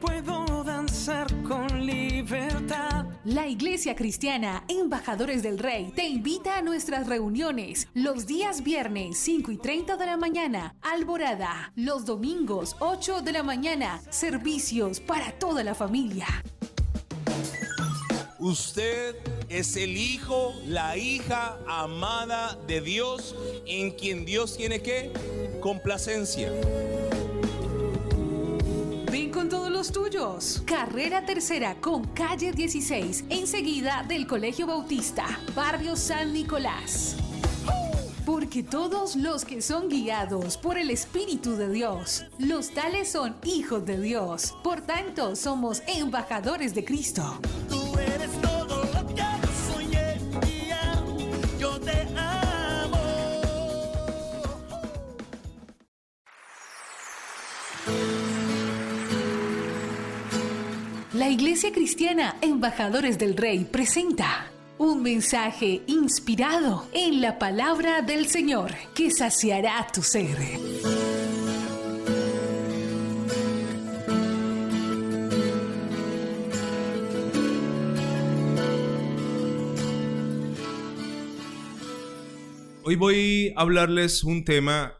puedo danzar con libertad. La Iglesia Cristiana Embajadores del Rey te invita a nuestras reuniones los días viernes 5:30 de la mañana, Alborada, los domingos 8 de la mañana, servicios para toda la familia. Usted es el hijo, la hija amada de Dios, en quien Dios tiene ¿qué? Complacencia. Ven con todos los tuyos. Carrera Tercera con calle 16, enseguida del Colegio Bautista, barrio San Nicolás. Porque todos los que son guiados por el Espíritu de Dios, los tales son hijos de Dios. Por tanto, somos embajadores de Cristo. Tú eres todo lo que soñé, yo te amo. La Iglesia Cristiana Embajadores del Rey presenta un mensaje inspirado en la palabra del Señor que saciará tu ser. Hoy voy a hablarles un tema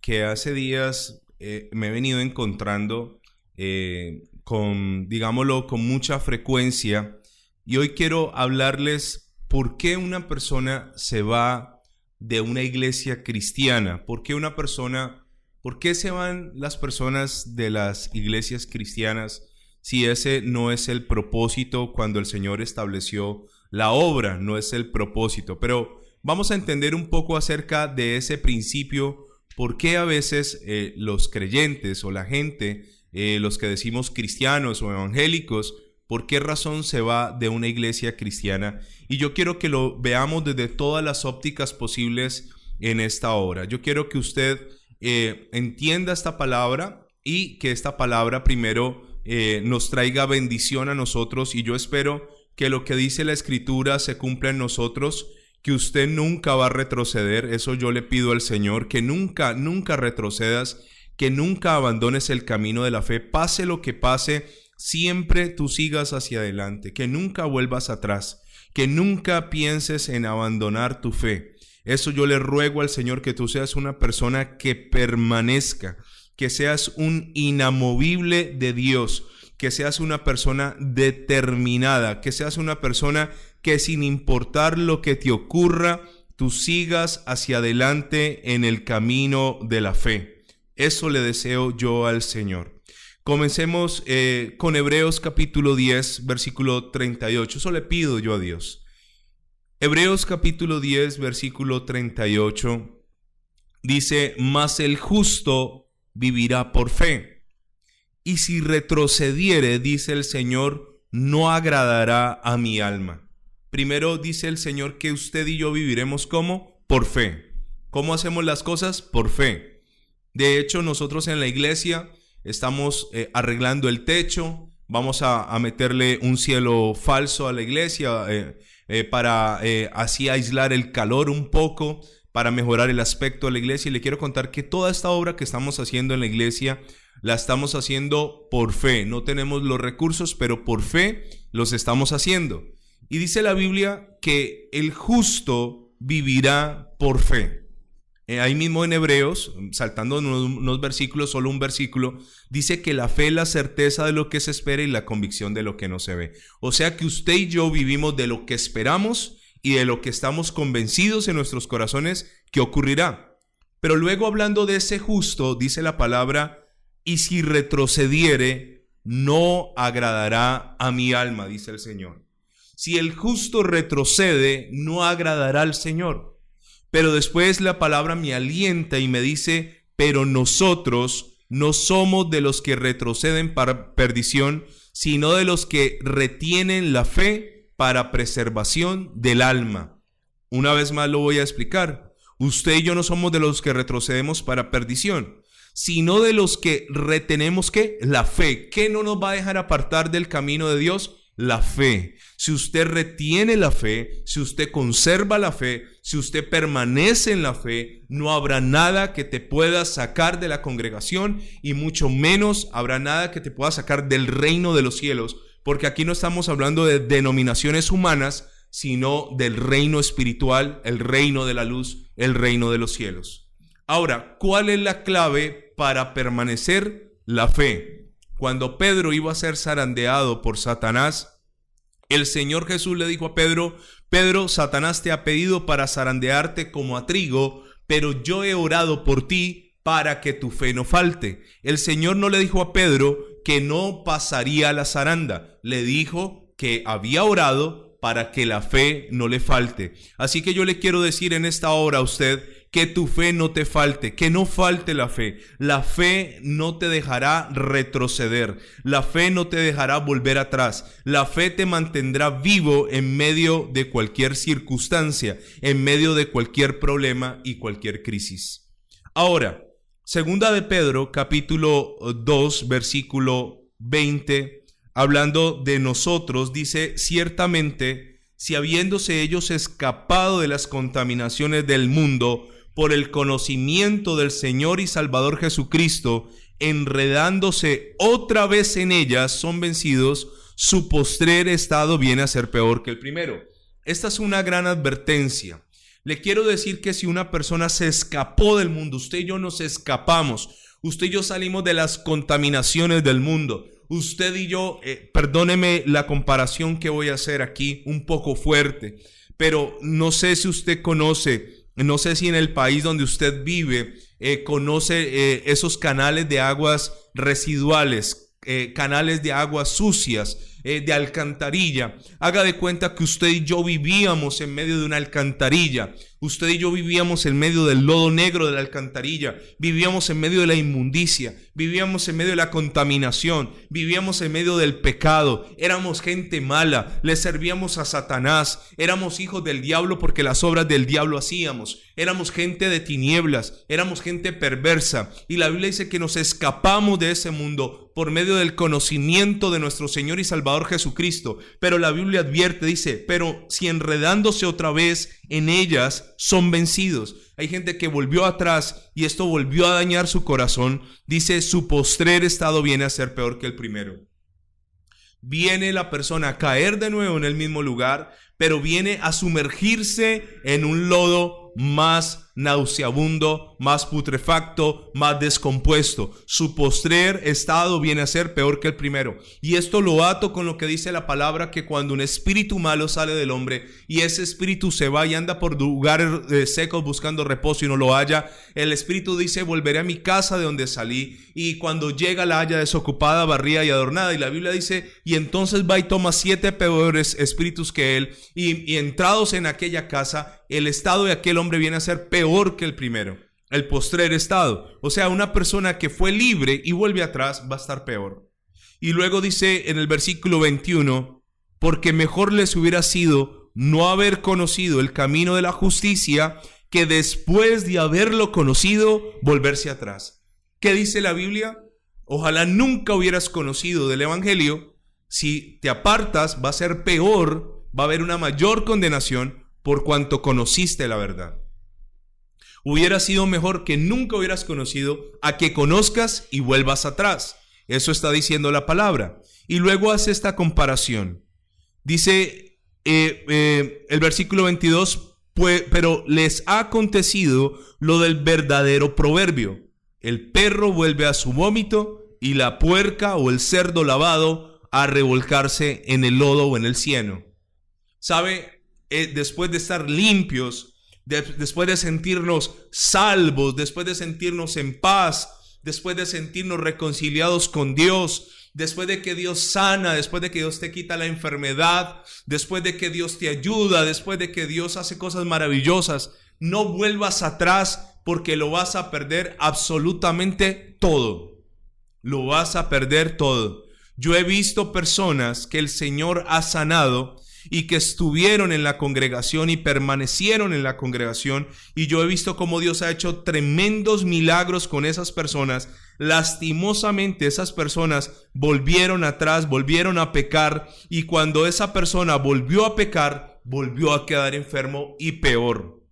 que hace días me he venido encontrando digámoslo, con mucha frecuencia. Y hoy quiero hablarles por qué una persona se va de una iglesia cristiana. ¿Por qué se van las personas de las iglesias cristianas si ese no es el propósito cuando el Señor estableció la obra? No es el propósito. Pero vamos a entender un poco acerca de ese principio. ¿Por qué a veces los creyentes o la gente, los que decimos cristianos o evangélicos, por qué razón se va de una iglesia cristiana? Y yo quiero que lo veamos desde todas las ópticas posibles en esta hora. Yo quiero que usted entienda esta palabra y que esta palabra primero nos traiga bendición a nosotros, y yo espero que lo que dice la Escritura se cumpla en nosotros, que usted nunca va a retroceder. Eso yo le pido al Señor, que nunca retrocedas, que nunca abandones el camino de la fe. Pase lo que pase, siempre tú sigas hacia adelante, que nunca vuelvas atrás, que nunca pienses en abandonar tu fe. Eso yo le ruego al Señor, que tú seas una persona que permanezca, que seas un inamovible de Dios, que seas una persona determinada, que seas una persona que sin importar lo que te ocurra, tú sigas hacia adelante en el camino de la fe. Eso le deseo yo al Señor. Comencemos con Hebreos capítulo 10, versículo 38. Eso le pido yo a Dios. Hebreos capítulo 10, versículo 38, dice: mas el justo vivirá por fe, y si retrocediere, dice el Señor, no agradará a mi alma. Primero dice el Señor que usted y yo viviremos ¿cómo? Por fe. ¿Cómo hacemos las cosas? Por fe. De hecho, nosotros en la iglesia estamos arreglando el techo. Vamos a meterle un cielo falso a la iglesia para así aislar el calor un poco, para mejorar el aspecto de la iglesia. Y le quiero contar que toda esta obra que estamos haciendo en la iglesia la estamos haciendo por fe. No tenemos los recursos, pero por fe los estamos haciendo. Y dice la Biblia que el justo vivirá por fe. Ahí mismo en Hebreos, saltando unos versículos, solo un versículo, dice que la fe es la certeza de lo que se espera y la convicción de lo que no se ve. O sea que usted y yo vivimos de lo que esperamos y de lo que estamos convencidos en nuestros corazones que ocurrirá. Pero luego, hablando de ese justo, dice la palabra: y si retrocediere, no agradará a mi alma, dice el Señor. Si el justo retrocede, no agradará al Señor. Pero después la palabra me alienta y me dice: pero nosotros no somos de los que retroceden para perdición, sino de los que retienen la fe para preservación del alma. Una vez más lo voy a explicar. Usted y yo no somos de los que retrocedemos para perdición, sino de los que retenemos ¿qué? La fe. ¿Qué no nos va a dejar apartar del camino de Dios? la fe. Si usted retiene la fe, si usted conserva la fe, si usted permanece en la fe, no habrá nada que te pueda sacar de la congregación y mucho menos habrá nada que te pueda sacar del reino de los cielos, porque aquí no estamos hablando de denominaciones humanas, sino del reino espiritual, el reino de la luz, el reino de los cielos. Ahora, ¿cuál es la clave para permanecer la fe? Cuando Pedro iba a ser zarandeado por Satanás, el Señor Jesús le dijo a Pedro: Pedro, Satanás te ha pedido para zarandearte como a trigo, pero yo he orado por ti para que tu fe no falte. El Señor no le dijo a Pedro que no pasaría la zaranda, le dijo que había orado para que la fe no le falte. Así que yo le quiero decir en esta hora a usted que tu fe no te falte, que no falte la fe. La fe no te dejará retroceder, la fe no te dejará volver atrás, la fe te mantendrá vivo en medio de cualquier circunstancia, en medio de cualquier problema y cualquier crisis. Ahora, segunda de Pedro, capítulo 2, versículo 20, hablando de nosotros, dice: ciertamente, si habiéndose ellos escapado de las contaminaciones del mundo por el conocimiento del Señor y Salvador Jesucristo, enredándose otra vez en ellas, son vencidos, su postrer estado viene a ser peor que el primero. Esta es una gran advertencia. Le quiero decir que si una persona se escapó del mundo, usted y yo nos escapamos, usted y yo salimos de las contaminaciones del mundo. Usted y yo, perdóneme la comparación que voy a hacer aquí, un poco fuerte, pero no sé si usted conoce, no sé si en el país donde usted vive, conoce esos canales de aguas residuales, canales de aguas sucias, de alcantarilla. Haga de cuenta que usted y yo vivíamos en medio de una alcantarilla. Usted y yo vivíamos en medio del lodo negro de la alcantarilla, vivíamos en medio de la inmundicia, vivíamos en medio de la contaminación, vivíamos en medio del pecado, éramos gente mala, le servíamos a Satanás, éramos hijos del diablo porque las obras del diablo hacíamos, éramos gente de tinieblas, éramos gente perversa, y la Biblia dice que nos escapamos de ese mundo por medio del conocimiento de nuestro Señor y Salvador Jesucristo. Pero la Biblia advierte, dice: pero si enredándose otra vez en ellas son vencidos. Hay gente que volvió atrás y esto volvió a dañar su corazón. Dice: su postrer estado viene a ser peor que el primero. Viene la persona a caer de nuevo en el mismo lugar, pero viene a sumergirse en un lodo más nauseabundo, más putrefacto, más descompuesto. Su postrer estado viene a ser peor que el primero. Y esto lo ato con lo que dice la palabra, que cuando un espíritu malo sale del hombre y ese espíritu se va y anda por lugares secos buscando reposo y no lo halla, el espíritu dice: volveré a mi casa de donde salí, y cuando llega la halla desocupada, barrida y adornada. Y la Biblia dice: y entonces va y toma 7 peores espíritus que él, y entrados en aquella casa, el estado de aquel hombre viene a ser peor que el primero, el postrer estado. O sea, una persona que fue libre y vuelve atrás va a estar peor. Y luego dice en el versículo 21: porque mejor les hubiera sido no haber conocido el camino de la justicia, que después de haberlo conocido, volverse atrás. ¿Qué dice la Biblia? Ojalá nunca hubieras conocido del evangelio. Si te apartas, va a ser peor, va a haber una mayor condenación por cuanto conociste la verdad. Hubiera sido mejor que nunca hubieras conocido a que conozcas y vuelvas atrás. Eso está diciendo la palabra. Y luego hace esta comparación. Dice el versículo 22, pero les ha acontecido lo del verdadero proverbio: el perro vuelve a su vómito y la puerca o el cerdo lavado a revolcarse en el lodo o en el cieno. ¿Sabe? Después de estar limpios, después de sentirnos salvos, después de sentirnos en paz, después de sentirnos reconciliados con Dios, después de que Dios sana, después de que Dios te quita la enfermedad, después de que Dios te ayuda, después de que Dios hace cosas maravillosas, no vuelvas atrás, porque lo vas a perder absolutamente todo. Lo vas a perder todo. Yo he visto personas que el Señor ha sanado y que estuvieron en la congregación y permanecieron en la congregación, y yo he visto cómo Dios ha hecho tremendos milagros con esas personas, Lastimosamente esas personas volvieron atrás, volvieron a pecar, y cuando esa persona volvió a pecar, volvió a quedar enfermo y peor.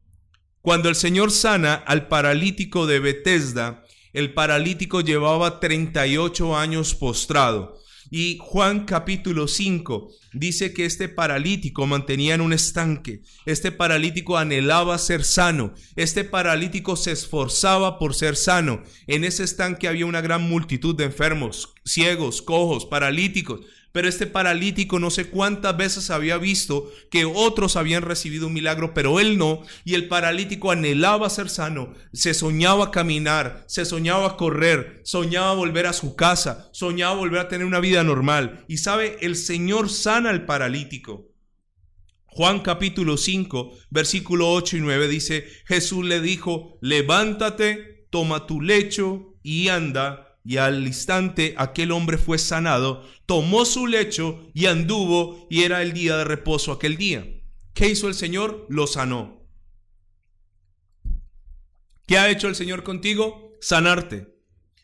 Cuando el Señor sana al paralítico de Betesda, el paralítico llevaba 38 años postrado. Y Juan capítulo 5 dice que este paralítico mantenía en un estanque. Este paralítico anhelaba ser sano. Este paralítico se esforzaba por ser sano. En ese estanque había una gran multitud de enfermos, ciegos, cojos, paralíticos. Pero este paralítico no sé cuántas veces había visto que otros habían recibido un milagro, pero él no. Y el paralítico anhelaba ser sano, se soñaba caminar, se soñaba correr, soñaba volver a su casa, soñaba volver a tener una vida normal. Y sabe, el Señor sana al paralítico. Juan capítulo 5, versículo 8 y 9 dice, Jesús le dijo, levántate, toma tu lecho y anda. Y al instante aquel hombre fue sanado, tomó su lecho y anduvo, y era el día de reposo aquel día. ¿Qué hizo el Señor? Lo sanó. ¿Qué ha hecho el Señor contigo? Sanarte.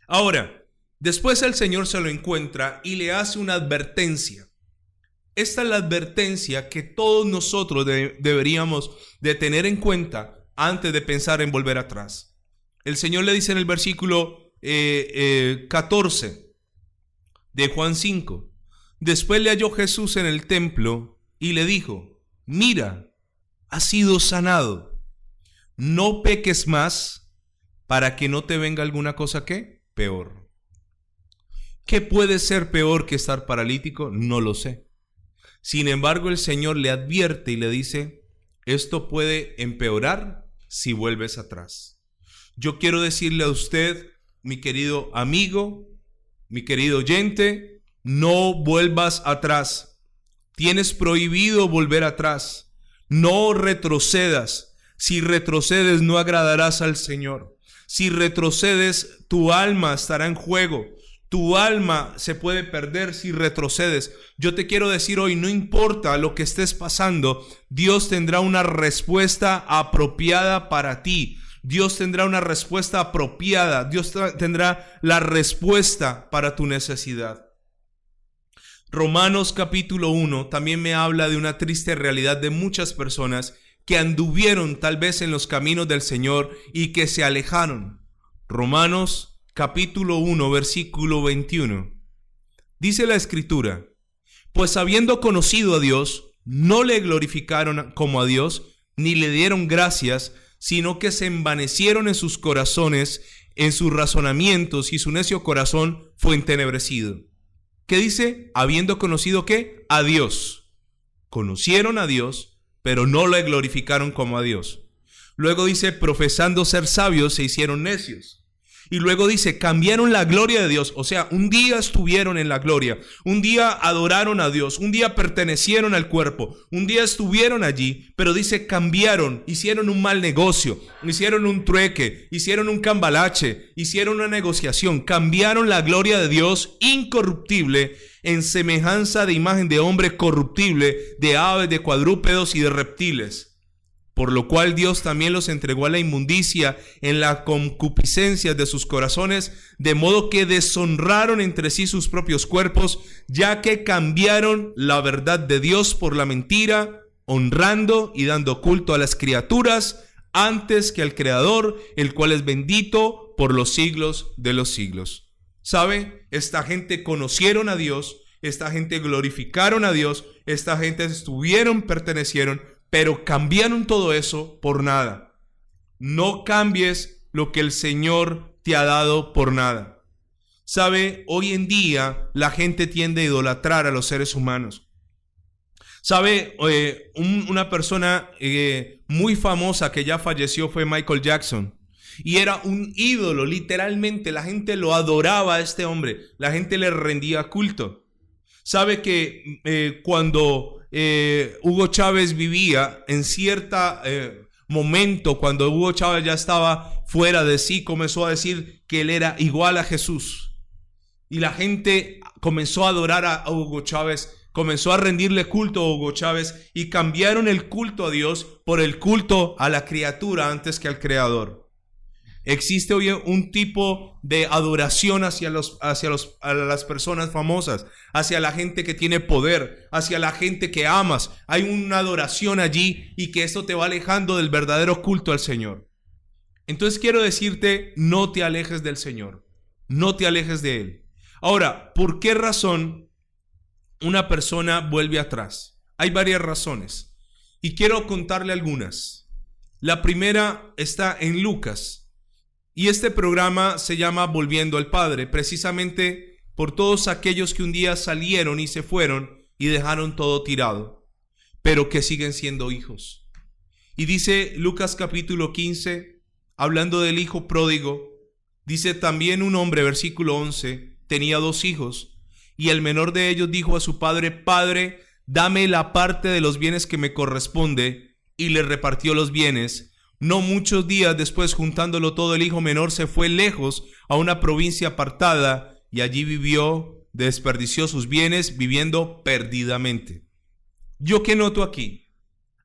Ahora, después el Señor se lo encuentra y le hace una advertencia. Esta es la advertencia que todos nosotros deberíamos de tener en cuenta antes de pensar en volver atrás. El Señor le dice en el versículo 14 de Juan 5. Después le halló Jesús en el templo y le dijo, mira, has sido sanado, no peques más para que no te venga alguna cosa que peor. ¿Qué puede ser peor que estar paralítico? No lo sé. Sin embargo, el Señor le advierte y le dice, esto puede empeorar si vuelves atrás. Yo quiero decirle a usted, mi querido amigo, mi querido oyente, no vuelvas atrás. Tienes prohibido volver atrás. No retrocedas. Si retrocedes, no agradarás al Señor. Si retrocedes, tu alma estará en juego. Tu alma se puede perder si retrocedes. Yo te quiero decir hoy, no importa lo que estés pasando, Dios tendrá una respuesta apropiada para ti. Dios tendrá una respuesta apropiada. Dios tendrá la respuesta para tu necesidad. Romanos capítulo 1 también me habla de una triste realidad de muchas personas que anduvieron tal vez en los caminos del Señor y que se alejaron. Romanos capítulo 1 versículo 21. Dice la Escritura, pues habiendo conocido a Dios, no le glorificaron como a Dios, ni le dieron gracias, sino que se envanecieron en sus corazones, en sus razonamientos, y su necio corazón fue entenebrecido. ¿Qué dice? Habiendo conocido ¿qué? A Dios. Conocieron a Dios, pero no le glorificaron como a Dios. Luego dice, profesando ser sabios, se hicieron necios. Y luego dice, cambiaron la gloria de Dios. O sea, un día estuvieron en la gloria, un día adoraron a Dios, un día pertenecieron al cuerpo, un día estuvieron allí, pero dice, cambiaron, hicieron un mal negocio, hicieron un trueque, hicieron un cambalache, hicieron una negociación, cambiaron la gloria de Dios incorruptible en semejanza de imagen de hombre corruptible, de aves, de cuadrúpedos y de reptiles. Por lo cual Dios también los entregó a la inmundicia en la concupiscencia de sus corazones, de modo que deshonraron entre sí sus propios cuerpos, ya que cambiaron la verdad de Dios por la mentira, honrando y dando culto a las criaturas antes que al Creador, el cual es bendito por los siglos de los siglos. ¿Sabe? Esta gente conocieron a Dios, esta gente glorificaron a Dios, esta gente pertenecieron, pero cambiaron todo eso por nada. No cambies lo que el Señor te ha dado por nada. ¿Sabe? Hoy en día la gente tiende a idolatrar a los seres humanos. ¿Sabe? Una persona muy famosa que ya falleció fue Michael Jackson. Y era un ídolo, literalmente. La gente lo adoraba a este hombre. La gente le rendía culto. ¿Sabe que cuando Hugo Chávez vivía en cierto momento, cuando Hugo Chávez ya estaba fuera de sí, comenzó a decir que él era igual a Jesús? Y la gente comenzó a adorar a Hugo Chávez, comenzó a rendirle culto a Hugo Chávez y cambiaron el culto a Dios por el culto a la criatura antes que al Creador. Existe hoy un tipo de adoración hacia las personas famosas, hacia la gente que tiene poder, hacia la gente que amas. Hay una adoración allí y que esto te va alejando del verdadero culto al Señor. Entonces quiero decirte, no te alejes del Señor, no te alejes de Él. Ahora, ¿por qué razón una persona vuelve atrás? Hay varias razones y quiero contarle algunas. La primera está en Lucas. Y este programa se llama Volviendo al Padre, precisamente por todos aquellos que un día salieron y se fueron y dejaron todo tirado, pero que siguen siendo hijos. Y dice Lucas capítulo 15, hablando del hijo pródigo, dice: también un hombre, versículo 11, tenía 2 hijos, y el menor de ellos dijo a su padre: Padre, dame la parte de los bienes que me corresponde, y le repartió los bienes. No muchos días después, juntándolo todo, el hijo menor se fue lejos a una provincia apartada y allí vivió, desperdició sus bienes viviendo perdidamente. ¿Yo qué noto aquí?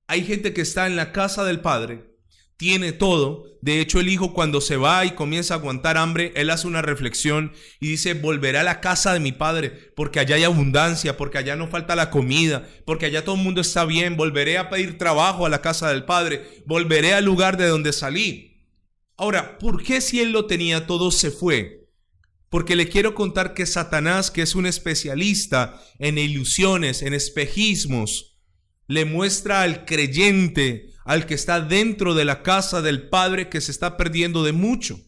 Hay gente que está en la casa del padre, tiene todo. De hecho, el hijo, cuando se va y comienza a aguantar hambre, él hace una reflexión y dice: volveré a la casa de mi padre, porque allá hay abundancia, porque allá no falta la comida, porque allá todo el mundo está bien. Volveré a pedir trabajo a la casa del padre, volveré al lugar de donde salí. Ahora, ¿por qué si él lo tenía todo se fue? Porque le quiero contar que Satanás, que es un especialista en ilusiones, en espejismos, le muestra al creyente, al que está dentro de la casa del Padre, que se está perdiendo de mucho.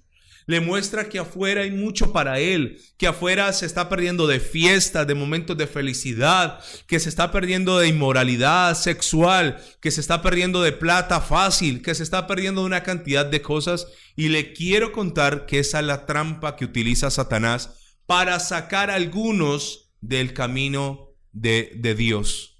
Le muestra que afuera hay mucho para él, que afuera se está perdiendo de fiestas, de momentos de felicidad, que se está perdiendo de inmoralidad sexual, que se está perdiendo de plata fácil, que se está perdiendo de una cantidad de cosas. Y le quiero contar que esa es la trampa que utiliza Satanás para sacar a algunos del camino de Dios.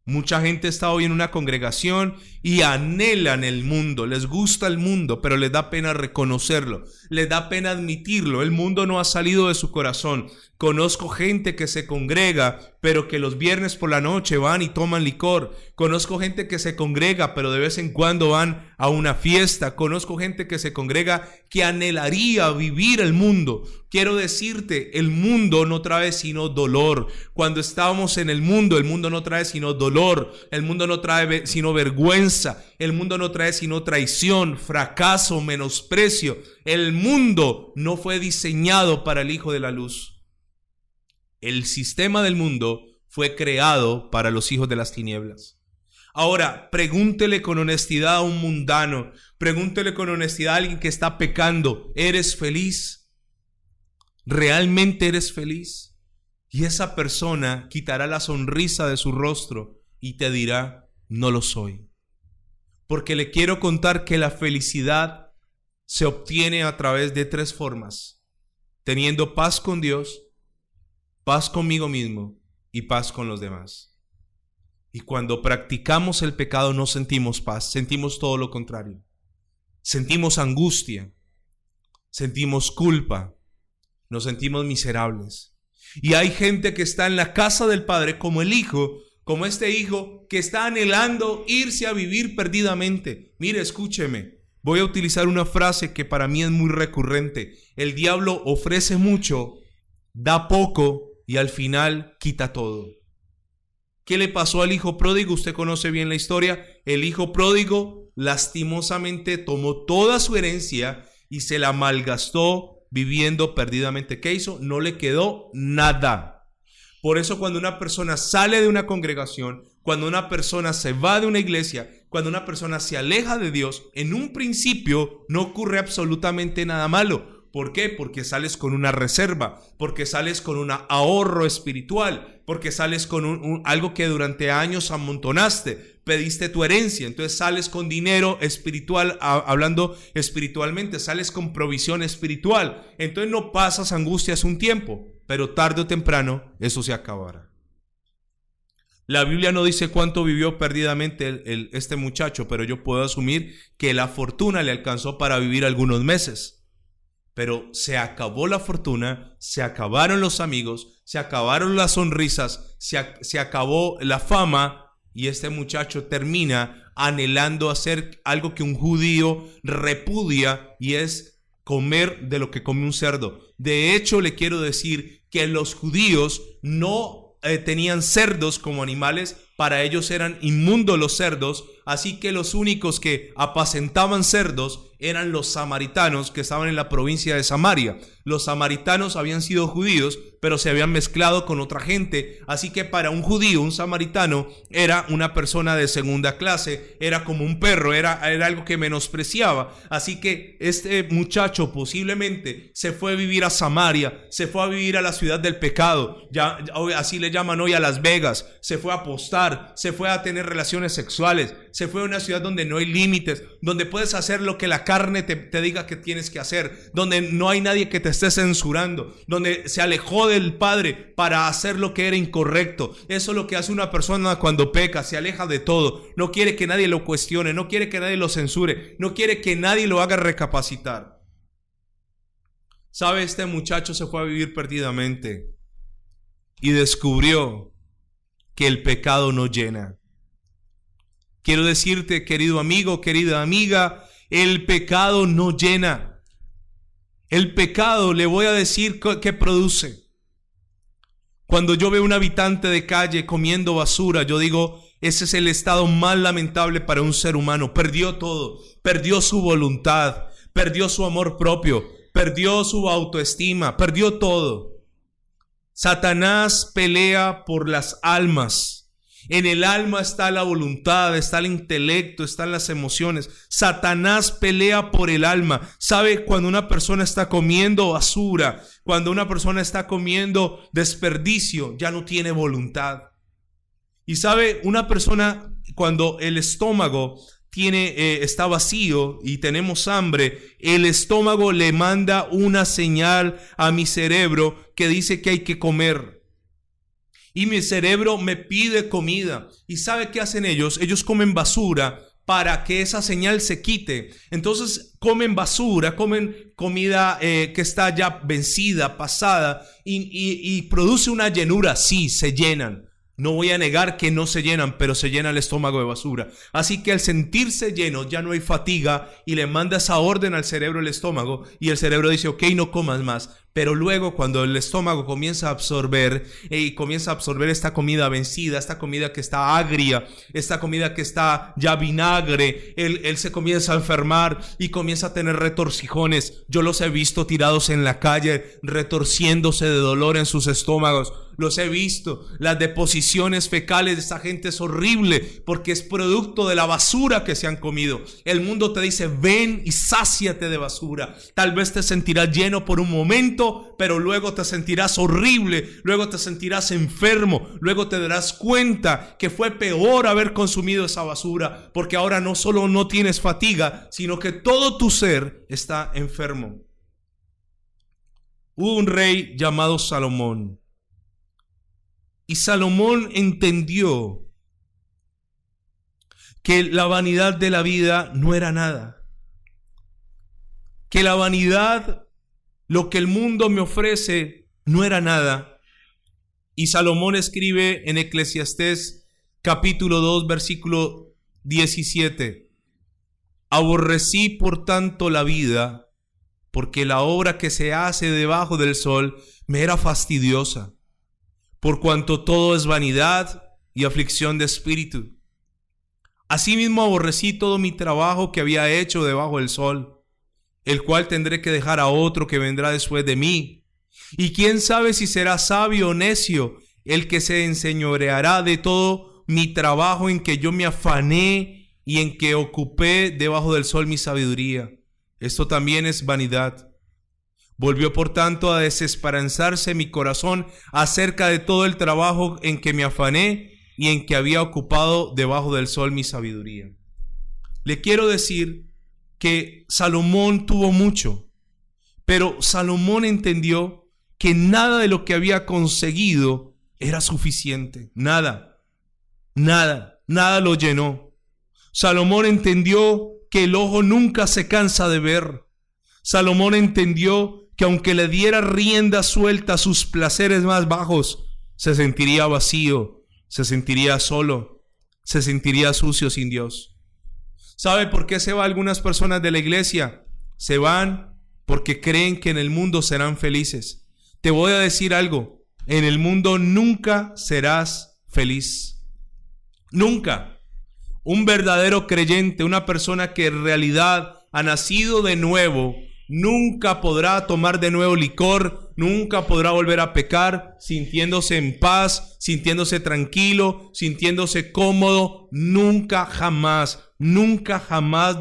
Mucha gente está hoy en una congregación y anhelan el mundo, les gusta el mundo, pero les da pena reconocerlo, les da pena admitirlo. El mundo no ha salido de su corazón. Conozco gente que se congrega, pero que los viernes por la noche van y toman licor. Conozco gente que se congrega, pero de vez en cuando van a una fiesta. Conozco gente que se congrega que anhelaría vivir el mundo. Quiero decirte, el mundo no trae sino dolor. Cuando estábamos en el mundo no trae sino dolor. El mundo no trae sino vergüenza. El mundo no trae sino traición, fracaso, menosprecio. El mundo no fue diseñado para el Hijo de la Luz. El sistema del mundo fue creado para los hijos de las tinieblas. Ahora, pregúntele con honestidad a un mundano, pregúntele con honestidad a alguien que está pecando: ¿eres feliz? ¿Realmente eres feliz? Y esa persona quitará la sonrisa de su rostro y te dirá: no lo soy. Porque le quiero contar que la felicidad se obtiene a través de 3 formas: teniendo paz con Dios, paz conmigo mismo y paz con los demás. Y cuando practicamos el pecado no sentimos paz, sentimos todo lo contrario. Sentimos angustia, sentimos culpa, nos sentimos miserables. Y hay gente que está en la casa del Padre como el hijo, como este hijo que está anhelando irse a vivir perdidamente. Mire, escúcheme, voy a utilizar una frase que para mí es muy recurrente: el diablo ofrece mucho, da poco y al final quita todo. ¿Qué le pasó al hijo pródigo? Usted conoce bien la historia. El hijo pródigo lastimosamente tomó toda su herencia y se la malgastó viviendo perdidamente. ¿Qué hizo? No le quedó nada. Por eso, cuando una persona sale de una congregación, cuando una persona se va de una iglesia, cuando una persona se aleja de Dios, en un principio no ocurre absolutamente nada malo. ¿Por qué? Porque sales con una reserva, porque sales con un ahorro espiritual, porque sales con algo que durante años amontonaste, pediste tu herencia, entonces sales con dinero espiritual, hablando espiritualmente, sales con provisión espiritual, entonces no pasas angustias un tiempo, pero tarde o temprano eso se acabará. La Biblia no dice cuánto vivió perdidamente este muchacho, pero yo puedo asumir que la fortuna le alcanzó para vivir algunos meses. Pero se acabó la fortuna, se acabaron los amigos, se acabaron las sonrisas, se acabó la fama, y este muchacho termina anhelando hacer algo que un judío repudia, y es comer de lo que come un cerdo. De hecho, le quiero decir que los judíos no tenían cerdos como animales. Para ellos eran inmundos los cerdos, así que los únicos que apacentaban cerdos eran los samaritanos que estaban en la provincia de Samaria. Los samaritanos habían sido judíos, pero se habían mezclado con otra gente, así que para un judío, un samaritano era una persona de segunda clase, era como un perro, era algo que menospreciaba. Así que este muchacho posiblemente se fue a vivir a Samaria, se fue a vivir a la ciudad del pecado, ya así le llaman hoy a Las Vegas, se fue a apostar, se fue a tener relaciones sexuales, se fue a una ciudad donde no hay límites, donde puedes hacer lo que la carne te diga que tienes que hacer, donde no hay nadie que te esté censurando, donde se alejó del Padre para hacer lo que era incorrecto. Eso es lo que hace una persona cuando peca, se aleja de todo, no quiere que nadie lo cuestione, no quiere que nadie lo censure, no quiere que nadie lo haga recapacitar. ¿Sabe? Este muchacho se fue a vivir perdidamente y descubrió que el pecado no llena. Quiero decirte, querido amigo, querida amiga, el pecado no llena. El pecado, le voy a decir qué produce. Cuando yo veo a un habitante de calle comiendo basura, yo digo, ese es el estado más lamentable para un ser humano. Perdió todo, perdió su voluntad, perdió su amor propio, perdió su autoestima, perdió todo. Satanás pelea por las almas. En el alma está la voluntad, está el intelecto, están las emociones. Satanás pelea por el alma. ¿Sabe? Cuando una persona está comiendo basura, cuando una persona está comiendo desperdicio, ya no tiene voluntad. Y sabe, una persona cuando el estómago está vacío y tenemos hambre, el estómago le manda una señal a mi cerebro que dice que hay que comer. Y mi cerebro me pide comida. ¿Y sabe qué hacen ellos? Ellos comen basura para que esa señal se quite. Entonces comen basura, comen comida que está ya vencida, pasada, y produce una llenura. Sí, se llenan. No voy a negar que no se llenan, pero se llena el estómago de basura. Así que al sentirse lleno ya no hay fatiga y le manda esa orden al cerebro, el estómago, y el cerebro dice, ok, no comas más. Pero luego cuando el estómago comienza a absorber esta comida vencida, esta comida que está agria, esta comida que está ya vinagre, él se comienza a enfermar y comienza a tener retorcijones. Yo los he visto tirados en la calle, retorciéndose de dolor en sus estómagos. Los he visto. Las deposiciones fecales de esta gente es horrible porque es producto de la basura que se han comido. El mundo te dice, ven y sáciate de basura. Tal vez te sentirás lleno por un momento, pero luego te sentirás horrible, luego te sentirás enfermo, luego te darás cuenta que fue peor haber consumido esa basura, porque ahora no solo no tienes fatiga, sino que todo tu ser está enfermo. Hubo un rey llamado Salomón, y Salomón entendió que la vanidad de la vida no era nada, que la vanidad, lo que el mundo me ofrece, no era nada. Y Salomón escribe en Eclesiastés capítulo 2 versículo 17: aborrecí por tanto la vida, porque la obra que se hace debajo del sol me era fastidiosa, por cuanto todo es vanidad y aflicción de espíritu. Asimismo aborrecí todo mi trabajo que había hecho debajo del sol, el cual tendré que dejar a otro que vendrá después de mí. Y quién sabe si será sabio o necio el que se enseñoreará de todo mi trabajo en que yo me afané y en que ocupé debajo del sol mi sabiduría. Esto también es vanidad. Volvió por tanto a desesperanzarse mi corazón acerca de todo el trabajo en que me afané y en que había ocupado debajo del sol mi sabiduría. Le quiero decir que Salomón tuvo mucho, pero Salomón entendió que nada de lo que había conseguido era suficiente. Nada lo llenó. Salomón entendió que el ojo nunca se cansa de ver. Salomón entendió que aunque le diera rienda suelta a sus placeres más bajos, se sentiría vacío, se sentiría solo, se sentiría sucio sin Dios. ¿Sabe por qué se van algunas personas de la iglesia? Se van porque creen que en el mundo serán felices. Te voy a decir algo, en el mundo nunca serás feliz. Nunca. Un verdadero creyente, una persona que en realidad ha nacido de nuevo, nunca podrá tomar de nuevo licor, nunca podrá volver a pecar, sintiéndose en paz, sintiéndose tranquilo, sintiéndose cómodo, nunca jamás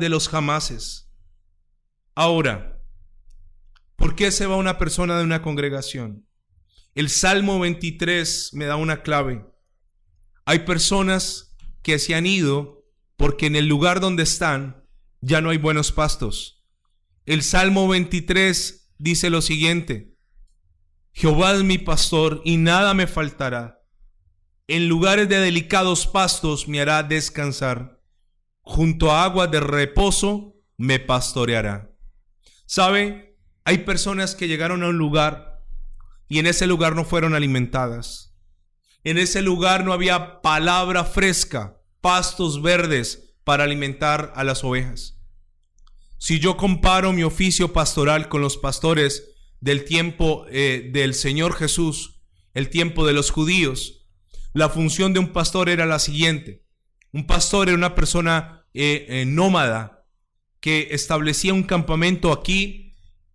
de los jamases. Ahora, ¿por qué se va una persona de una congregación? El Salmo 23 me da una clave. Hay personas que se han ido porque en el lugar donde están ya no hay buenos pastos. El Salmo 23 dice lo siguiente: Jehová es mi pastor y nada me faltará. En lugares de delicados pastos me hará descansar. Junto a aguas de reposo me pastoreará. ¿Sabe? Hay personas que llegaron a un lugar y en ese lugar no fueron alimentadas. En ese lugar no había palabra fresca, pastos verdes para alimentar a las ovejas. Si yo comparo mi oficio pastoral con los pastores del tiempo del Señor Jesús, el tiempo de los judíos, la función de un pastor era la siguiente. Un pastor era una persona nómada que establecía un campamento aquí.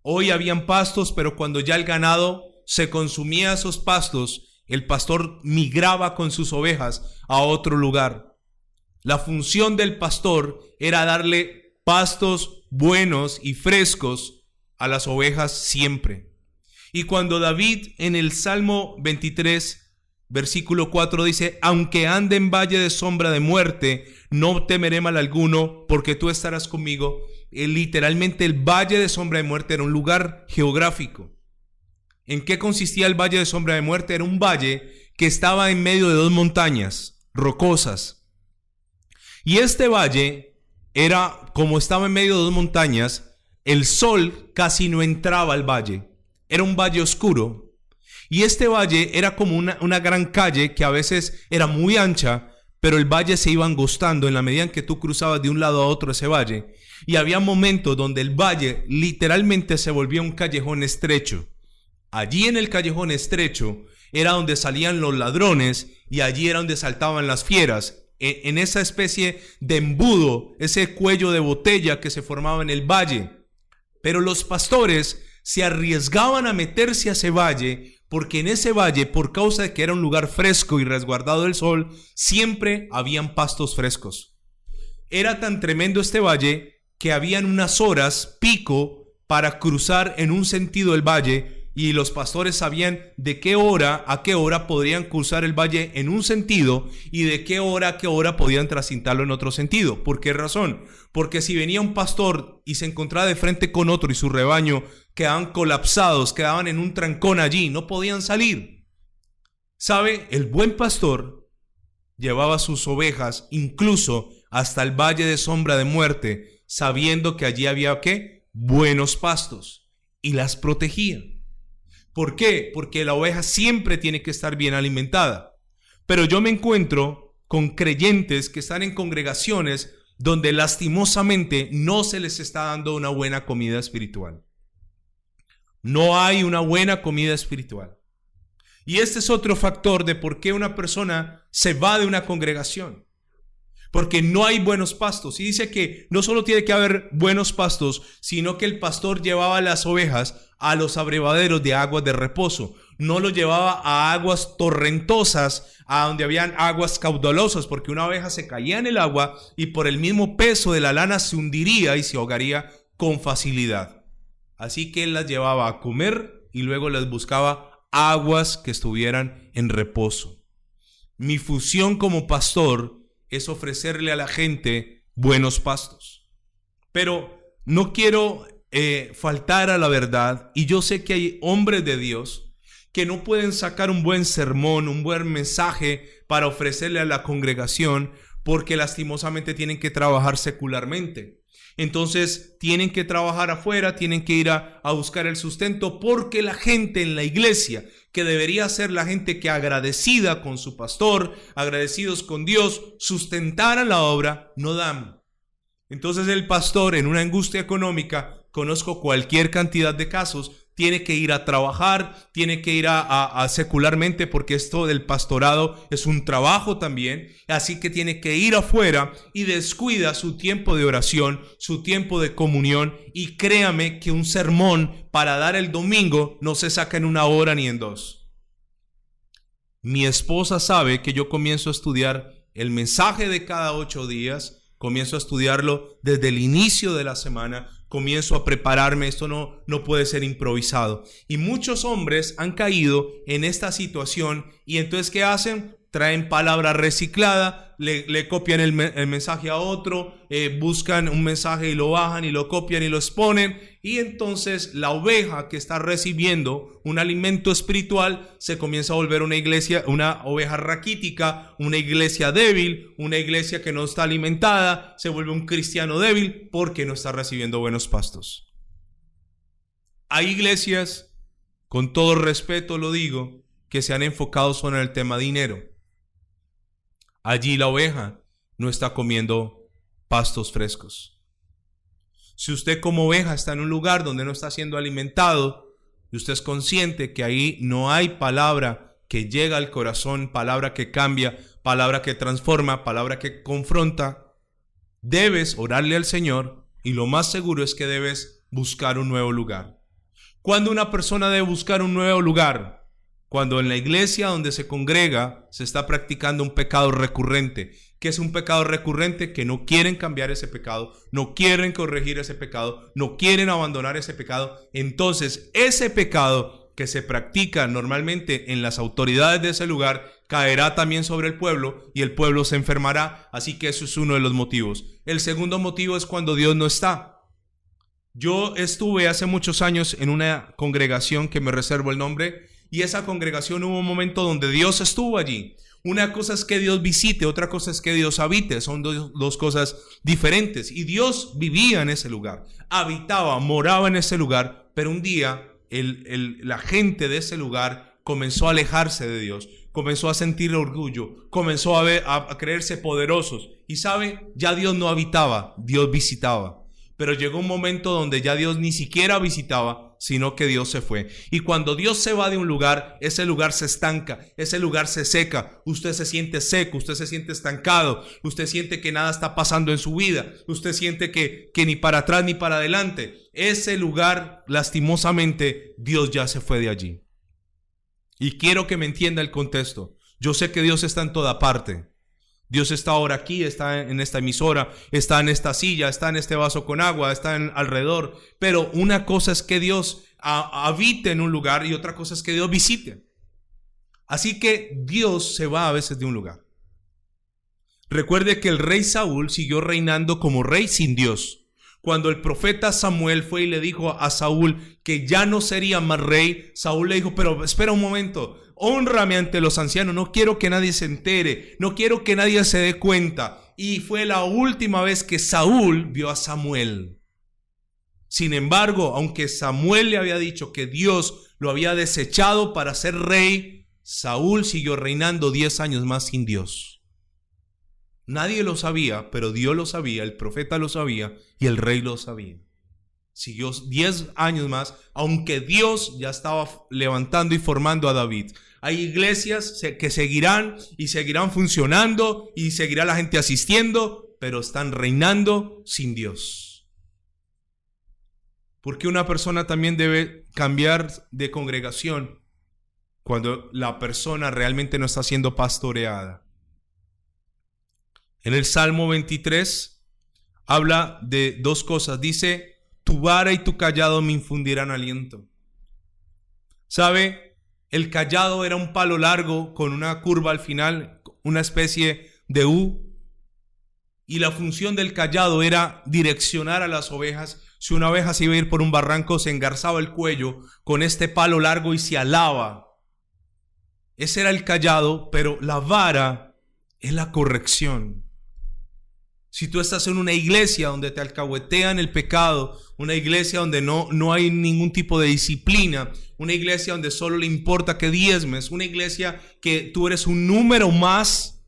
Hoy habían pastos, pero cuando ya el ganado se consumía esos pastos, el pastor migraba con sus ovejas a otro lugar. La función del pastor era darle pastos buenos y frescos a las ovejas siempre. Y cuando David en el Salmo 23, versículo 4 dice: aunque ande en valle de sombra de muerte, no temeré mal alguno, porque tú estarás conmigo. Literalmente el valle de sombra de muerte era un lugar geográfico. ¿En qué consistía el valle de sombra de muerte? Era un valle que estaba en medio de dos montañas rocosas. Y este valle era, como estaba en medio de dos montañas, el sol casi no entraba al valle. Era un valle oscuro. Y este valle era como una gran calle que a veces era muy ancha, pero el valle se iba angostando en la medida en que tú cruzabas de un lado a otro ese valle. Y había momentos donde el valle literalmente se volvía un callejón estrecho. Allí en el callejón estrecho era donde salían los ladrones y allí era donde saltaban las fieras. En esa especie de embudo, ese cuello de botella que se formaba en el valle. Pero los pastores se arriesgaban a meterse a ese valle, porque en ese valle, por causa de que era un lugar fresco y resguardado del sol, siempre habían pastos frescos. Era tan tremendo este valle que habían unas horas pico para cruzar en un sentido el valle, y los pastores sabían de qué hora a qué hora podrían cruzar el valle en un sentido y de qué hora a qué hora podían transitarlo en otro sentido. ¿Por qué razón? Porque si venía un pastor y se encontraba de frente con otro y su rebaño quedaban colapsados, quedaban en un trancón allí, no podían salir. ¿Sabe? El buen pastor llevaba sus ovejas incluso hasta el valle de sombra de muerte, sabiendo que allí había ¿qué? Buenos pastos, y las protegía. ¿Por qué? Porque la oveja siempre tiene que estar bien alimentada. Pero yo me encuentro con creyentes que están en congregaciones donde lastimosamente no se les está dando una buena comida espiritual. No hay una buena comida espiritual. Y este es otro factor de por qué una persona se va de una congregación. Porque no hay buenos pastos. Y dice que no solo tiene que haber buenos pastos, sino que el pastor llevaba las ovejas a los abrevaderos de aguas de reposo. No lo llevaba a aguas torrentosas, a donde habían aguas caudalosas, porque una oveja se caía en el agua y por el mismo peso de la lana se hundiría y se ahogaría con facilidad. Así que él las llevaba a comer y luego les buscaba aguas que estuvieran en reposo. Mi función como pastor es ofrecerle a la gente buenos pastos. Pero no quiero faltar a la verdad, y yo sé que hay hombres de Dios que no pueden sacar un buen sermón, un buen mensaje para ofrecerle a la congregación, porque lastimosamente tienen que trabajar secularmente. Entonces tienen que trabajar afuera, tienen que ir a buscar el sustento, porque la gente en la iglesia, que debería ser la gente que agradecida con su pastor, agradecidos con Dios, sustentaran la obra, no dan. Entonces el pastor, en una angustia económica, conozco cualquier cantidad de casos. Tiene que ir a trabajar, tiene que ir a secularmente, porque esto del pastorado es un trabajo también. Así que tiene que ir afuera y descuida su tiempo de oración, su tiempo de comunión. Y créame que un sermón para dar el domingo no se saca en 1 hora ni en 2. Mi esposa sabe que yo comienzo a estudiar el mensaje de cada 8 días, comienzo a estudiarlo desde el inicio de la semana. Comienzo a prepararme, esto no puede ser improvisado. Y muchos hombres han caído en esta situación y entonces ¿qué hacen? Traen palabra reciclada, le copian el mensaje a otro, buscan un mensaje y lo bajan y lo copian y lo exponen. Y entonces la oveja que está recibiendo un alimento espiritual se comienza a volver una oveja raquítica, una iglesia débil, una iglesia que no está alimentada, se vuelve un cristiano débil porque no está recibiendo buenos pastos. Hay iglesias, con todo respeto lo digo, que se han enfocado solo en el tema dinero. Allí la oveja no está comiendo pastos frescos. Si usted como oveja está en un lugar donde no está siendo alimentado y usted es consciente que ahí no hay palabra que llega al corazón, palabra que cambia, palabra que transforma, palabra que confronta, debes orarle al Señor y lo más seguro es que debes buscar un nuevo lugar. ¿Cuándo una persona debe buscar un nuevo lugar? Cuando en la iglesia donde se congrega se está practicando un pecado recurrente. ¿Qué es un pecado recurrente? Que no quieren cambiar ese pecado, no quieren corregir ese pecado, no quieren abandonar ese pecado. Entonces ese pecado que se practica normalmente en las autoridades de ese lugar caerá también sobre el pueblo y el pueblo se enfermará. Así que eso es uno de los motivos. El segundo motivo es cuando Dios no está. Yo estuve hace muchos años en una congregación que me reservo el nombre. Y esa congregación hubo un momento donde Dios estuvo allí. Una cosa es que Dios visite, otra cosa es que Dios habite. Son dos cosas diferentes. Y Dios vivía en ese lugar, habitaba, moraba en ese lugar. Pero un día la gente de ese lugar comenzó a alejarse de Dios. Comenzó a sentir orgullo, comenzó a creerse poderosos. Y sabe, ya Dios no habitaba, Dios visitaba. Pero llegó un momento donde ya Dios ni siquiera visitaba, sino que Dios se fue. Y cuando Dios se va de un lugar, ese lugar se estanca, ese lugar se seca. Usted se siente seco, usted se siente estancado, usted siente que nada está pasando en su vida, usted siente que ni para atrás ni para adelante. Ese lugar, lastimosamente, Dios ya se fue de allí. Y quiero que me entienda el contexto. Yo sé que Dios está en toda parte. Dios está ahora aquí, está en esta emisora, está en esta silla, está en este vaso con agua, está alrededor. Pero una cosa es que Dios habite en un lugar y otra cosa es que Dios visite. Así que Dios se va a veces de un lugar. Recuerde que el rey Saúl siguió reinando como rey sin Dios. Cuando el profeta Samuel fue y le dijo a Saúl que ya no sería más rey, Saúl le dijo, pero espera un momento, hónrame ante los ancianos, no quiero que nadie se entere, no quiero que nadie se dé cuenta. Y fue la última vez que Saúl vio a Samuel. Sin embargo, aunque Samuel le había dicho que Dios lo había desechado para ser rey, Saúl siguió reinando 10 años más sin Dios. Nadie lo sabía, pero Dios lo sabía, el profeta lo sabía y el rey lo sabía. Siguió 10 años más, aunque Dios ya estaba levantando y formando a David. Hay iglesias que seguirán y seguirán funcionando y seguirá la gente asistiendo, pero están reinando sin Dios. Porque una persona también debe cambiar de congregación cuando la persona realmente no está siendo pastoreada. En el Salmo 23 habla de dos cosas. Dice, tu vara y tu callado me infundirán aliento. ¿Sabe? El callado era un palo largo con una curva al final, una especie de U. Y la función del callado era direccionar a las ovejas. Si una oveja se iba a ir por un barranco, se engarzaba el cuello con este palo largo y se alaba. Ese era el callado, pero la vara es la corrección. Si tú estás en una iglesia donde te alcahuetean el pecado, una iglesia donde no hay ningún tipo de disciplina, una iglesia donde solo le importa que diezmes, una iglesia que tú eres un número más,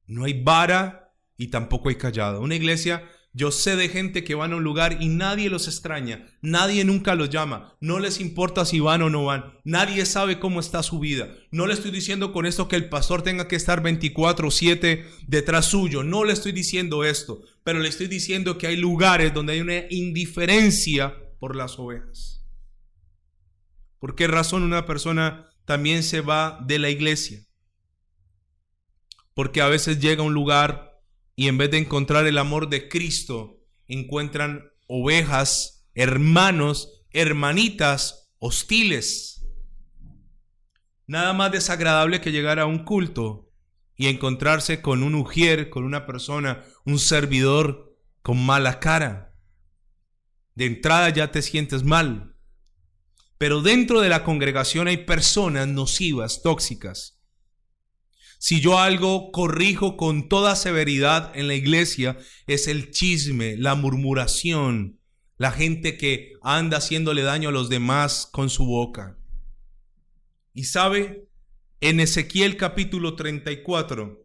no hay vara y tampoco hay callado. Una iglesia Yo sé de gente que van a un lugar y nadie los extraña, nadie nunca los llama, no les importa si van o no van, nadie sabe cómo está su vida. No le estoy diciendo con esto que el pastor tenga que estar 24/7 detrás suyo, no le estoy diciendo esto, pero le estoy diciendo que hay lugares donde hay una indiferencia por las ovejas. ¿Por qué razón una persona también se va de la iglesia? Porque a veces llega a un lugar y en vez de encontrar el amor de Cristo, encuentran ovejas, hermanos, hermanitas hostiles. Nada más desagradable que llegar a un culto y encontrarse con un ujier, con una persona, un servidor con mala cara. De entrada ya te sientes mal. Pero dentro de la congregación hay personas nocivas, tóxicas. Si yo algo corrijo con toda severidad en la iglesia, es el chisme, la murmuración, la gente que anda haciéndole daño a los demás con su boca. Y sabe, en Ezequiel capítulo 34,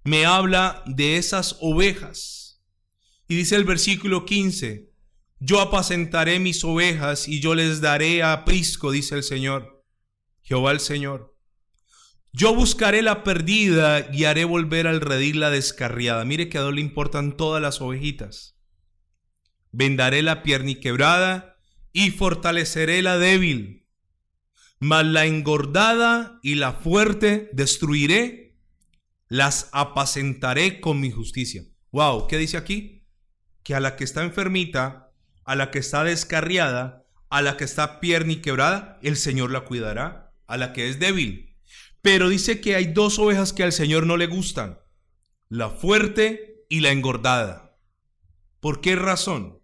me habla de esas ovejas. Y dice el versículo 15, yo apacentaré mis ovejas y yo les daré aprisco, dice el Señor, Jehová el Señor. Yo buscaré la perdida y haré volver al redil la descarriada. Mire que a Dios le importan todas las ovejitas. Vendaré la pierniquebrada y fortaleceré la débil. Mas la engordada y la fuerte destruiré, las apacentaré con mi justicia. Wow, ¿qué dice aquí? Que a la que está enfermita, a la que está descarriada, a la que está pierniquebrada, el Señor la cuidará. A la que es débil. Pero dice que hay dos ovejas que al Señor no le gustan, la fuerte y la engordada. ¿Por qué razón?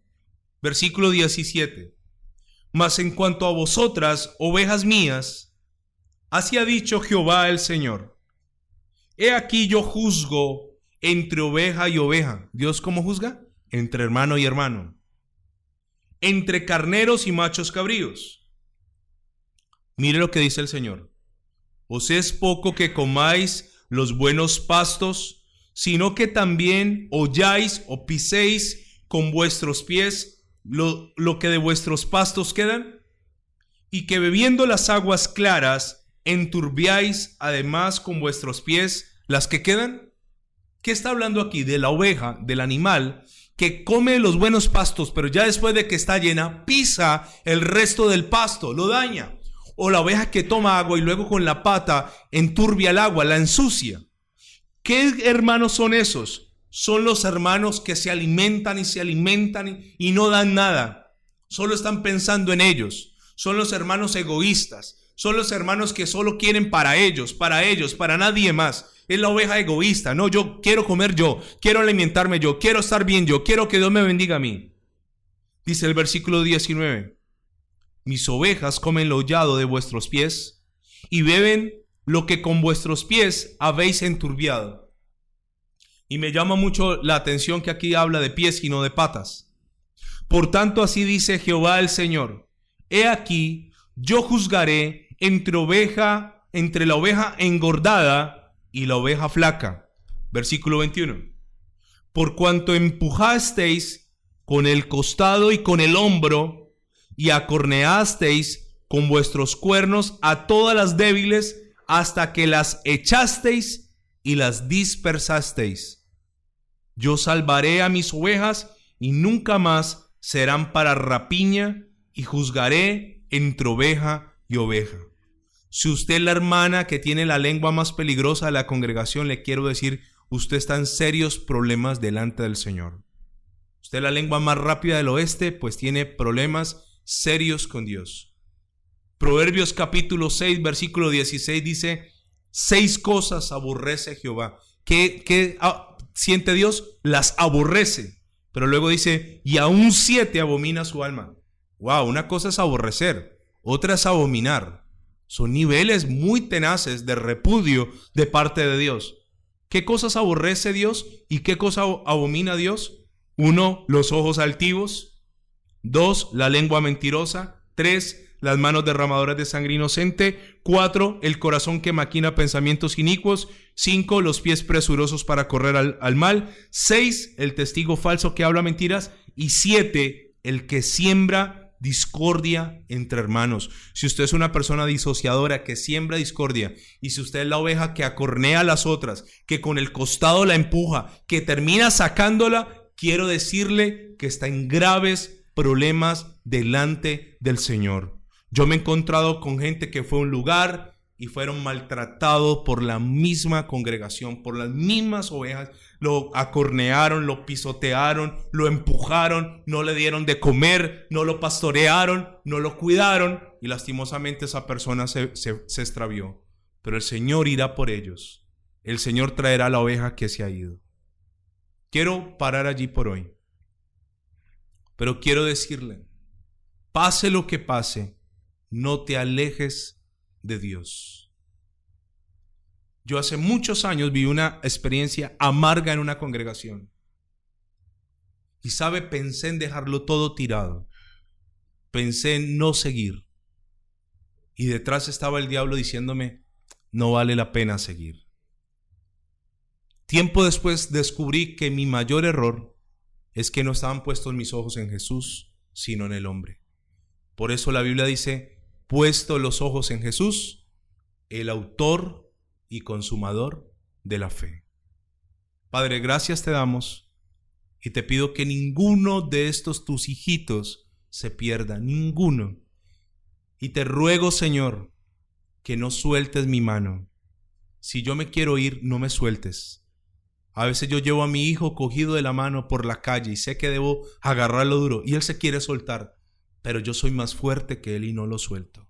Versículo 17. Mas en cuanto a vosotras, ovejas mías, así ha dicho Jehová el Señor. He aquí yo juzgo entre oveja y oveja. ¿Dios cómo juzga? Entre hermano y hermano. Entre carneros y machos cabríos. Mire lo que dice el Señor. ¿Os es poco que comáis los buenos pastos, sino que también holláis o piséis con vuestros pies lo que de vuestros pastos quedan? Y que bebiendo las aguas claras, enturbiáis además con vuestros pies las que quedan. ¿Qué está hablando aquí? De la oveja, del animal, que come los buenos pastos, pero ya después de que está llena, pisa el resto del pasto, lo daña. O la oveja que toma agua y luego con la pata enturbia el agua, la ensucia. ¿Qué hermanos son esos? Son los hermanos que se alimentan y no dan nada. Solo están pensando en ellos. Son los hermanos egoístas. Son los hermanos que solo quieren para ellos, para nadie más. Es la oveja egoísta. No, yo quiero comer yo, quiero alimentarme yo, quiero estar bien yo, quiero que Dios me bendiga a mí. Dice el versículo 19. Mis ovejas comen lo hollado de vuestros pies y beben lo que con vuestros pies habéis enturbiado. Y me llama mucho la atención que aquí habla de pies y no de patas. Por tanto, así dice Jehová el Señor. He aquí, yo juzgaré entre la oveja engordada y la oveja flaca. Versículo 21. Por cuanto empujasteis con el costado y con el hombro, y acorneasteis con vuestros cuernos a todas las débiles, hasta que las echasteis y las dispersasteis. Yo salvaré a mis ovejas, y nunca más serán para rapiña, y juzgaré entre oveja y oveja. Si usted es la hermana que tiene la lengua más peligrosa de la congregación, le quiero decir, usted está en serios problemas delante del Señor. Usted es la lengua más rápida del oeste, pues tiene problemas serios con Dios. Proverbios capítulo 6, versículo 16 dice, 6 cosas aborrece Jehová. ¿Qué siente Dios? Las aborrece. Pero luego dice, y aún 7 abomina su alma. Wow, una cosa es aborrecer, otra es abominar. Son niveles muy tenaces de repudio de parte de Dios. ¿Qué cosas aborrece Dios y qué cosa abomina Dios? 1, los ojos altivos. 2, la lengua mentirosa. 3, las manos derramadoras de sangre inocente. 4, el corazón que maquina pensamientos inicuos. 5, los pies presurosos para correr al mal. 6, el testigo falso que habla mentiras. Y 7, el que siembra discordia entre hermanos. Si usted es una persona disociadora que siembra discordia, y si usted es la oveja que acornea a las otras, que con el costado la empuja, que termina sacándola, quiero decirle que está en graves problemas delante del Señor. Yo me he encontrado con gente que fue a un lugar y fueron maltratados por la misma congregación, por las mismas ovejas. Lo acornearon, lo pisotearon, lo empujaron, no le dieron de comer, no lo pastorearon, no lo cuidaron, y lastimosamente esa persona se extravió. Pero el Señor irá por ellos. El Señor traerá la oveja que se ha ido. Quiero parar allí por hoy. Pero quiero decirle, pase lo que pase, no te alejes de Dios. Yo hace muchos años viví una experiencia amarga en una congregación. Y sabe, pensé en dejarlo todo tirado. Pensé en no seguir. Y detrás estaba el diablo diciéndome, no vale la pena seguir. Tiempo después descubrí que mi mayor error es que no estaban puestos mis ojos en Jesús, sino en el hombre. Por eso la Biblia dice, puesto los ojos en Jesús, el autor y consumador de la fe. Padre, gracias te damos y te pido que ninguno de estos tus hijitos se pierda, ninguno. Y te ruego, Señor, que no sueltes mi mano. Si yo me quiero ir, no me sueltes. A veces yo llevo a mi hijo cogido de la mano por la calle y sé que debo agarrarlo duro y él se quiere soltar, pero yo soy más fuerte que él y no lo suelto.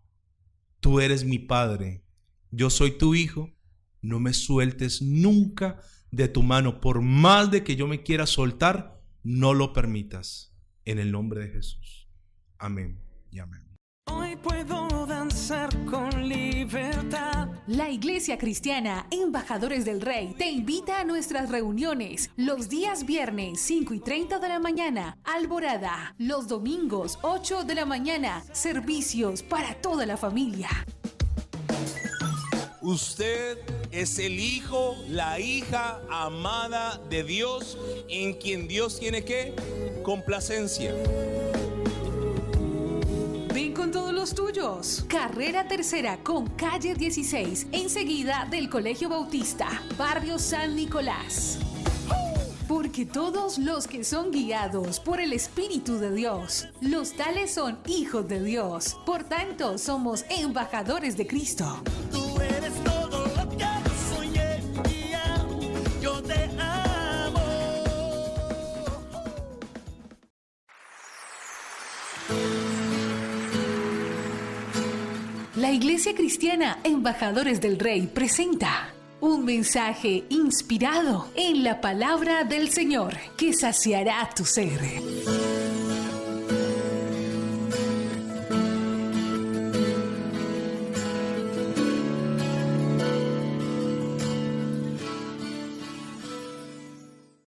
Tú eres mi padre, yo soy tu hijo, no me sueltes nunca de tu mano, por más de que yo me quiera soltar, no lo permitas, en el nombre de Jesús. Amén y amén. Hoy puedo danzar con libertad. La Iglesia Cristiana Embajadores del Rey te invita a nuestras reuniones los días viernes 5:30 de la mañana, Alborada, los domingos 8 de la mañana, servicios para toda la familia. Usted es el hijo, la hija amada de Dios, en quien Dios tiene ¿qué? Complacencia. Ven con todos los tuyos. Carrera Tercera con calle 16, enseguida del Colegio Bautista, barrio San Nicolás. Porque todos los que son guiados por el Espíritu de Dios, los tales son hijos de Dios. Por tanto, somos embajadores de Cristo. Tú eres todo lo que yo soñé. Yo te amo. La Iglesia Cristiana Embajadores del Rey presenta un mensaje inspirado en la palabra del Señor que saciará tu ser.